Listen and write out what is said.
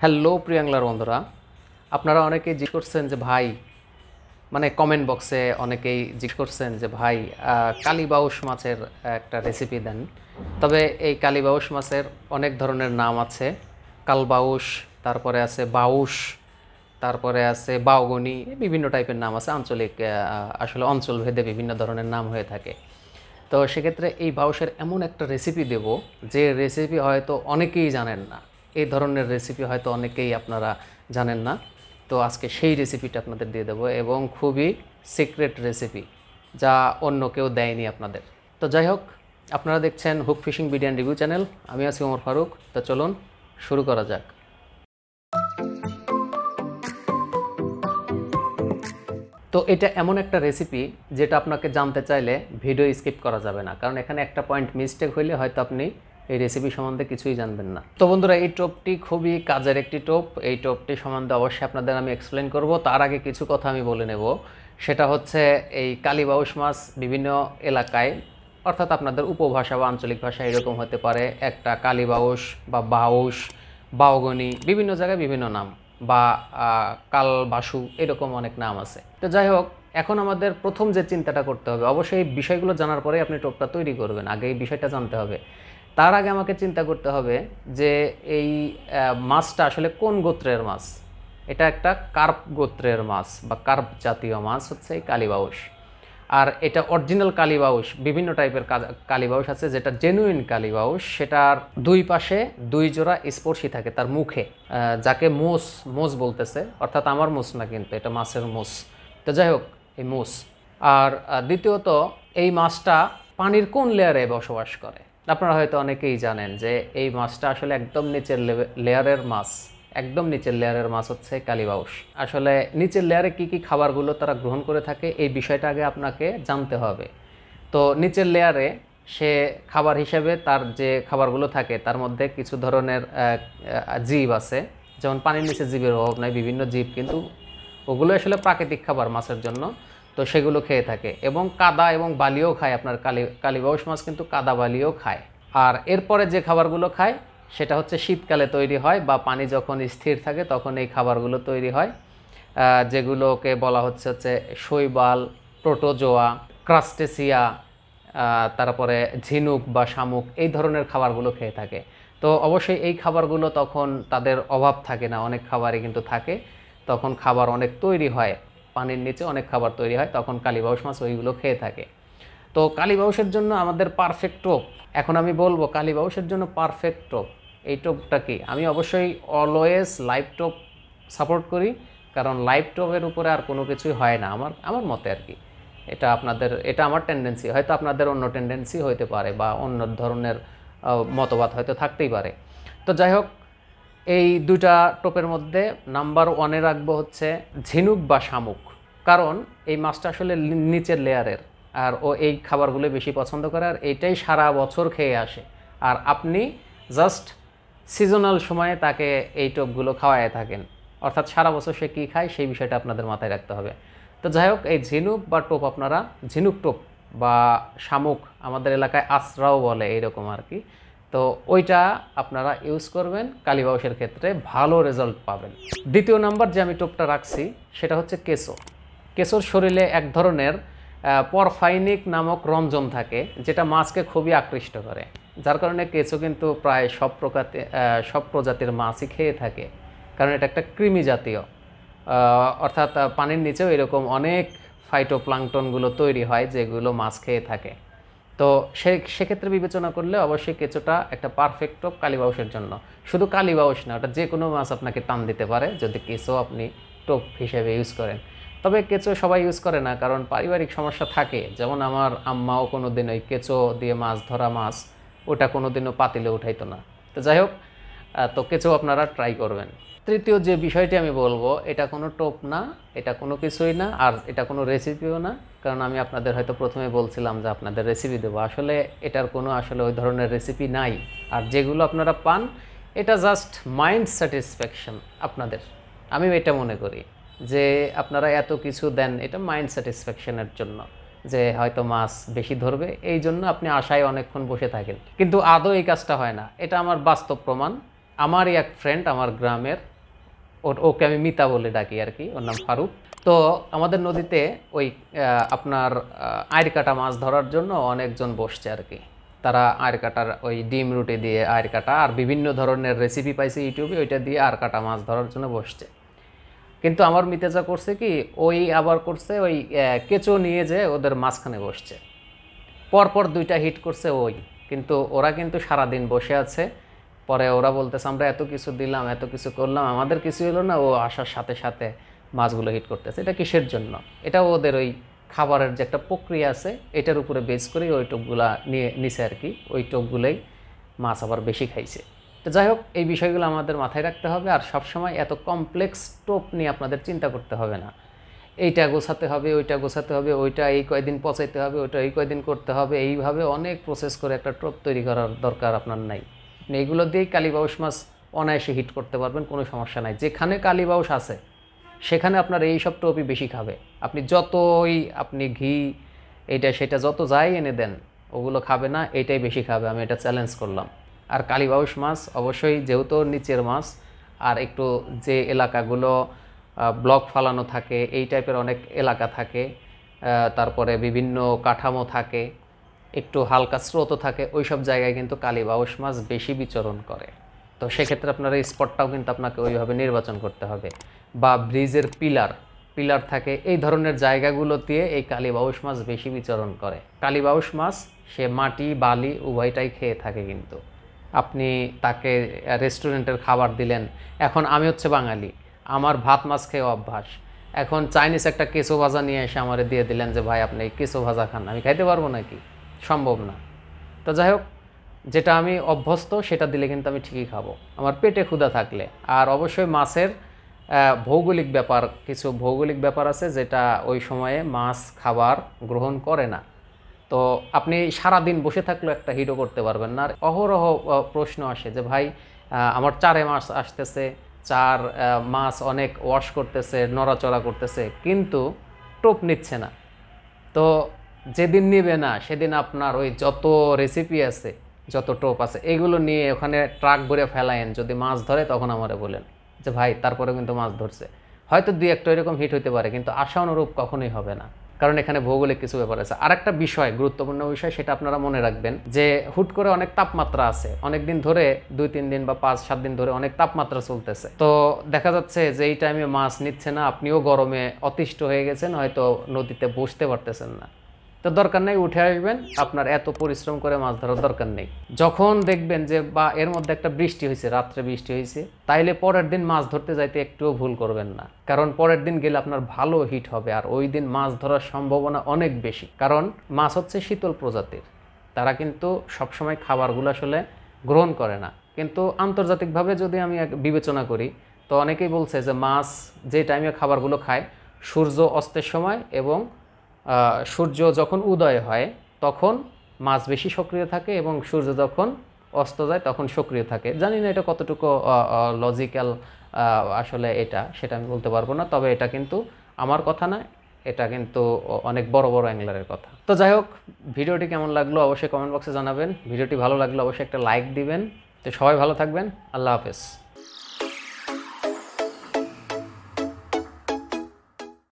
Hello প্রিয়াংলার বন্ধুরা, আপনারা অনেকেই জিজ্ঞেস করছেন যে ভাই, মানে কমেন্ট বক্সে অনেকেই জিজ্ঞেস করছেন যে ভাই, কালীবাউস মাছের একটা রেসিপি দেন। তবে এই কালীবাউস মাছের অনেক ধরনের নাম আছে। কালবাউস, তারপরে আছে বাউস, তারপরে আছে বাউগনি, বিভিন্ন টাইপের নাম আছে। আঞ্চলিক আসলে অঞ্চলভেদে বিভিন্ন ধরনের নাম হয়ে থাকে। তো সেক্ষেত্রে এই বাউসের এমন একটা রেসিপি দেব, যে রেসিপি হয়তো অনেকেই জানেন না। এই ধরনের রেসিপি হয়তো অনেকেই আপনারা জানেন না। তো আজকে সেই রেসিপিটা আপনাদের দিয়ে দেবো, এবং খুবই সিক্রেট রেসিপি, যা অন্য কেউ দেয়নি আপনাদের। তো যাই হোক, আপনারা দেখছেন hook fishing video and review channel. আমি আছি ওমর ফারুক। তো চলুন শুরু করা যাক। তো এটা এমন একটা রেসিপি যেটা আপনাকে জানতে চাইলে ভিডিও স্কিপ করা যাবে না, কারণ এখানে একটা পয়েন্ট মিস্টেক হইলে হয়তো আপনি এই রেসিপি সম্বন্ধে কিছুই জানবেন না। তো বন্ধুরা, এই টোপটি খুবই কাজের একটি টোপ। এই টোপটি সম্বন্ধে অবশ্যই আপনাদের আমি এক্সপ্লেন করব। তার আগে কিছু কথা আমি বলে নেব। সেটা হচ্ছে, এই কালীবাউস মাছ বিভিন্ন এলাকায়, অর্থাৎ আপনাদের উপভাষা বা আঞ্চলিক ভাষা এরকম হতে পারে। একটা কালীবাউস বা বাউস, বাউগনি, বিভিন্ন জায়গায় বিভিন্ন নাম, বা কালবাসু, এরকম অনেক নাম আছে। তো যাই হোক, এখন আমাদের প্রথম যে চিন্তাটা করতে হবে, অবশ্যই এই বিষয়গুলো জানার পরে আপনি টোপটা তৈরি করবেন, আগে এই বিষয়টা জানতে হবে। তার আগে আমাকে চিন্তা করতে হবে যে এই মাছটা আসলে কোন গোত্রের মাছ। এটা একটা কার্প গোত্রের মাছ বা কার্প জাতীয় মাছ হচ্ছে এই কালীবাউস। আর এটা অরিজিনাল কালীবাউস। বিভিন্ন টাইপের কালীবাউস আছে। যেটা জেনুইন কালীবাউস, সেটার দুই পাশে দুই জোড়া স্পর্শী থাকে তার মুখে, যাকে মোষ মোষ বলতেছে। অর্থাৎ আমার মোষ না, কিন্তু এটা মাছের মোষ। তো যাই হোক, এই মোষ। আর দ্বিতীয়ত, এই মাছটা পানির কোন লেয়ারে বসবাস করে। আপনারা হয়তো অনেকেই জানেন যে এই মাছটা আসলে একদম নিচের লেয়ারের মাছ। একদম নিচের লেয়ারের মাছ হচ্ছে কালীবাউস। আসলে নিচের লেয়ারে কি কি খাবারগুলো তারা গ্রহণ করে থাকে, এই বিষয়টা আগে আপনাকে জানতে হবে। তো নিচের লেয়ারে সে খাবার হিসেবে তার যে খাবারগুলো থাকে, তার মধ্যে কিছু ধরনের জীব আছে। যেমন পানির নিচে জীবের অভাব নাই, বিভিন্ন জীব, কিন্তু ওগুলো আসলে প্রাকৃতিক খাবার মাছের জন্য। তো সেগুলো খেয়ে থাকে, এবং কাদা এবং বালিও খায়। আপনার কালীবাউস মাছ কিন্তু কাদা বালিও খায়। আর এরপরে যে খাবারগুলো খায়, সেটা হচ্ছে শীতকালে তৈরি হয়, বা পানি যখন স্থির থাকে তখন এই খাবারগুলো তৈরি হয়, যেগুলোকে বলা হচ্ছে শৈবাল, প্রোটোজোয়া, ক্রাস্টেসিয়া, তারপরে ঝিনুক বা শামুক, এই ধরনের খাবারগুলো খেয়ে থাকে। তো অবশ্যই এই খাবারগুলো তখন তাদের অভাব থাকে না, অনেক খাবারই কিন্তু থাকে। তখন খাবার অনেক তৈরি হয়, পানির নিচে অনেক খাবার তৈরি হয়, তখন কালীবাউস মাছ ওইগুলো খেয়ে থাকে। তো কালীবাউসের জন্য আমাদের পারফেক্ট টোপ, এখন আমি বলবো কালীবাউসের জন্য পারফেক্ট টোপ। এই টোপটা কি? আমি অবশ্যই অলওয়েজ লাইভ টোপ সাপোর্ট করি, কারণ লাইভ টোপের উপরে আর কোনো কিছুই হয় না, আমার আমার মতে আর কি। এটা আমার টেন্ডেন্সি, হয়তো আপনাদের অন্য টেন্ডেন্সি হইতে পারে, বা অন্য ধরনের মতবাদ হয়তো থাকতেই পারে। তো যাই হোক, এই দুইটা টোপের মধ্যে নাম্বার ওয়ানে রাখবো হচ্ছে ঝিনুক বা শামুক। কারণ এই মাছটা আসলে নিচের লেয়ারের, আর ও এই খাবারগুলো বেশি পছন্দ করে, আর এইটাই সারা বছর খেয়ে আসে। আর আপনি জাস্ট সিজনাল সময়ে তাকে এই টোপগুলো খাওয়ায় থাকেন, অর্থাৎ সারা বছর সে কী খায় সেই বিষয়টা আপনাদের মাথায় রাখতে হবে। তো যাই হোক, এই ঝিনুক বা টোপ, আপনারা ঝিনুক টোপ বা শামুক, আমাদের এলাকায় আশ্রাও বলে, এইরকম আর কি। তো ওইটা আপনারা ইউজ করবেন, কালীবাউসের ক্ষেত্রে ভালো রেজাল্ট পাবেন। দ্বিতীয় নাম্বার যে আমি টোপটা রাখছি, সেটা হচ্ছে কেঁচো। কেঁচোর শরীরে এক ধরনের পরফাইনিক নামক রঞ্জন থাকে, যেটা মাছকে খুবই আকৃষ্ট করে। যার কারণে কেঁচো কিন্তু প্রায় সব প্রজাতির মাছই খেয়ে থাকে, কারণ এটা একটা কৃমি জাতীয়। অর্থাৎ পানির নিচেও এরকম অনেক ফাইটোপ্লাঙ্কটনগুলো তৈরি হয়, যেগুলো মাছ খেয়ে থাকে। তো সেক্ষেত্রে বিবেচনা করলে অবশ্যই কেঁচোটা একটা পারফেক্ট টোপ কালীবাউসের জন্য। শুধু কালীবাউস না, ওটা যে কোনো মাছ আপনাকে টান দিতে পারে যদি কেঁচো আপনি টোপ হিসেবে ইউজ করেন। তবে কেঁচো সবাই ইউজ করে না, কারণ পারিবারিক সমস্যা থাকে। যেমন আমার আম্মাও কোনো দিন ওই কেঁচো দিয়ে মাছ ধরা মাছ, ওটা কোনো দিনও পাতিলে উঠাইতো না। তো যাই হোক, তো কেঁচো আপনারা ট্রাই করবেন। তৃতীয় যে বিষয়টি আমি বলবো, এটা কোনো টোপ না, এটা কোনো কিছুই না, আর এটা কোনো রেসিপিও না। কারণ আমি আপনাদের হয়তো প্রথমে বলছিলাম যে আপনাদের রেসিপি দেবো, আসলে এটার কোনো আসলে ওই ধরনের রেসিপি নাই। আর যেগুলো আপনারা পান, এটা জাস্ট মাইন্ড স্যাটিসফ্যাকশন আপনাদের। আমি এটা মনে করি যে আপনারা এত কিছু দেন, এটা মাইন্ড স্যাটিসফ্যাকশনের জন্য, যে হয়তো মাছ বেশি ধরবে, এই জন্য আপনি আশায় অনেকক্ষণ বসে থাকেন, কিন্তু আদৌ এই কাজটা হয় না। এটা আমার বাস্তব প্রমাণ। আমারই এক ফ্রেন্ড আমার গ্রামের, ওকে আমি মিতা বলে ডাকি আর কি, ওর নাম ফারুক। তো আমাদের নদীতে ওই আপনার আইড় কাটা মাছ ধরার জন্য অনেকজন বসছে আর কি। তারা আইড় কাটার ওই ডিম রুটি দিয়ে আইড় কাটা আর বিভিন্ন ধরনের রেসিপি পাইছে ইউটিউবে, ওইটা দিয়ে আর কাটা মাছ ধরার জন্য বসছে। কিন্তু আমার মিতে যা করছে কি, ওই আবার করছে ওই কেঁচো নিয়ে যে ওদের মাঝখানে বসছে, পরপর 2টা হিট করছে ওই। কিন্তু ওরা কিন্তু সারাদিন বসে আছে। পরে ওরা বলতেছে আমরা এত কিছু দিলাম, এত কিছু করলাম, আমাদের কিছু হলো না, ও আসার সাথে সাথে মাছগুলো হিট করতেছে। এটা কিসের জন্য? এটা ওদের ওই খাবারের যে একটা প্রক্রিয়া আছে এটার উপরে বেস করে ওই টোপগুলা নিয়ে নিছে আর কি, ওই টোপগুলোই মাছ আবার বেশি খাইছে। তো যাই হোক, এই বিষয়গুলো আমাদের মাথায় রাখতে হবে। আর সবসময় এত কমপ্লেক্স টোপ নিয়ে আপনাদের চিন্তা করতে হবে না। এইটা গোছাতে হবে, ওইটা গোছাতে হবে, ওইটা এই কয়দিন পচাইতে হবে, ওইটা এই কয়দিন করতে হবে, এইভাবে অনেক প্রসেস করে একটা টোপ তৈরি করার দরকার আপনার নাই। আপনি এইগুলো দিয়েই কালীবাউস মাছ অনায়াসে হিট করতে পারবেন, কোনো সমস্যা নাই। যেখানে কালীবাউস আছে সেখানে আপনার এই সব টোপই বেশি খাবে। আপনি যতই আপনি ঘি এইটা সেটা যত যাই এনে দেন, ওগুলো খাবে না, এইটাই বেশি খাবে, আমি এটা চ্যালেঞ্জ করলাম। আর কালীবাউস মাছ অবশ্যই যেহেতু নিচের মাছ, আর একটু যে এলাকাগুলো ব্লক ফালানো থাকে, এই টাইপের অনেক এলাকা থাকে, তারপরে বিভিন্ন কাঠামো থাকে, একটু হালকা স্রোতও থাকে, ওই সব জায়গায় কিন্তু কালীবাউস মাছ বেশি বিচরণ করে। তো সেক্ষেত্রে আপনার এই স্পটটাও কিন্তু আপনাকে ওইভাবে নির্বাচন করতে হবে। বা ব্রিজের পিলার পিলার থাকে, এই ধরনের জায়গাগুলোতে এই কালীবাউস মাছ বেশি বিচরণ করে। কালীবাউস মাছ সে মাটি বালি উভয়টাই খেয়ে থাকে। কিন্তু আপনি তাকে রেস্টুরেন্টের খাবার দিলেন, এখন আমি হচ্ছে বাঙালি, আমার ভাত মাছ খেয়ে অভ্যাস, এখন চাইনিজ একটা কেঁচো ভাজা নিয়ে এসে আমারে দিয়ে দিলেন যে ভাই আপনি এই কেঁচো ভাজা খান, আমি খাইতে পারবো নাকি? সম্ভব না। তো যাই হোক, যেটা আমি অভ্যস্ত সেটা দিলে কিন্তু আমি ঠিকই খাবো, আমার পেটে ক্ষুধা থাকলে। আর অবশ্যই মাছের ভৌগোলিক ব্যাপার, কিছু ভৌগোলিক ব্যাপার আছে যেটা ওই সময়ে মাছ খাবার গ্রহণ করে না। তো আপনি সারাদিন বসে থাকলেও একটা হিটও করতে পারবেন না। আর অহরহ প্রশ্ন আসে যে ভাই আমার চারে মাছ আসতেছে, চার মাছ অনেক ওয়াশ করতেছে, নড়াচড়া করতেছে, কিন্তু টোপ নিচ্ছে না। তো যেদিন নিবে না সেদিন আপনার ওই যত রেসিপি আছে, যত টোপ আছে, এগুলো নিয়ে ওখানে ট্রাক ভরে ফেলায়েন, যদি মাছ ধরে তখন আমারে বলেন যে ভাই তারপরে কিন্তু মাছ ধরছে। হয়তো 2-1টা এরকম হিট হইতে পারে, কিন্তু আশা অনুরূপ কখনোই হবে না, কারণ এখানে ভৌগোলিক কিছু ব্যাপার আছে। আর একটা বিষয়, গুরুত্বপূর্ণ বিষয়, সেটা আপনারা মনে রাখবেন যে হুট করে অনেক তাপমাত্রা আছে, অনেক দিন ধরে 2-3 দিন বা 5-7 দিন ধরে অনেক তাপমাত্রা চলতেছে। তো দেখা যাচ্ছে যে এই টাইমে মাছ নিচ্ছে না, আপনিও গরমে অতিষ্ঠ হয়ে গেছেন, হয়তো নদীতে বসতে পারতেছেন না। তো দরকার নেই, উঠে আসবেন, আপনার এত পরিশ্রম করে মাছ ধরার দরকার নেই। যখন দেখবেন যে বা এর মধ্যে একটা বৃষ্টি হয়েছে, রাত্রে বৃষ্টি হয়েছে, তাইলে পরের দিন মাছ ধরতে যাইতে একটুও ভুল করবেন না, কারণ পরের দিন গেলে আপনার ভালো হিট হবে। আর ওই দিন মাছ ধরার সম্ভাবনা অনেক বেশি, কারণ মাছ হচ্ছে শীতল প্রজাতির, তারা কিন্তু সবসময় খাবারগুলো আসলে গ্রহণ করে না। কিন্তু আন্তর্জাতিকভাবে যদি আমি বিবেচনা করি, তো অনেকেই বলছে যে মাছ যে টাইমে খাবারগুলো খায় সূর্য অস্তের সময় এবং সূর্য যখন উদয় হয় তখন মাছ বেশি সক্রিয় থাকে, এবং সূর্য যখন অস্ত যায় তখন সক্রিয় থাকে। জানি না এটা কতটুকু লজিক্যাল আসলে, এটা সেটা আমি বলতে পারবো না, তবে এটা কিন্তু আমার কথা না, এটা কিন্তু অনেক বড় বড় অ্যাংলারের কথা। তো যাই হোক, ভিডিওটি কেমন লাগলো অবশ্যই কমেন্ট বক্সে জানাবেন। ভিডিওটি ভালো লাগলে অবশ্যই একটা লাইক দিবেন। তো সবাই ভালো থাকবেন, আল্লাহ হাফেজ।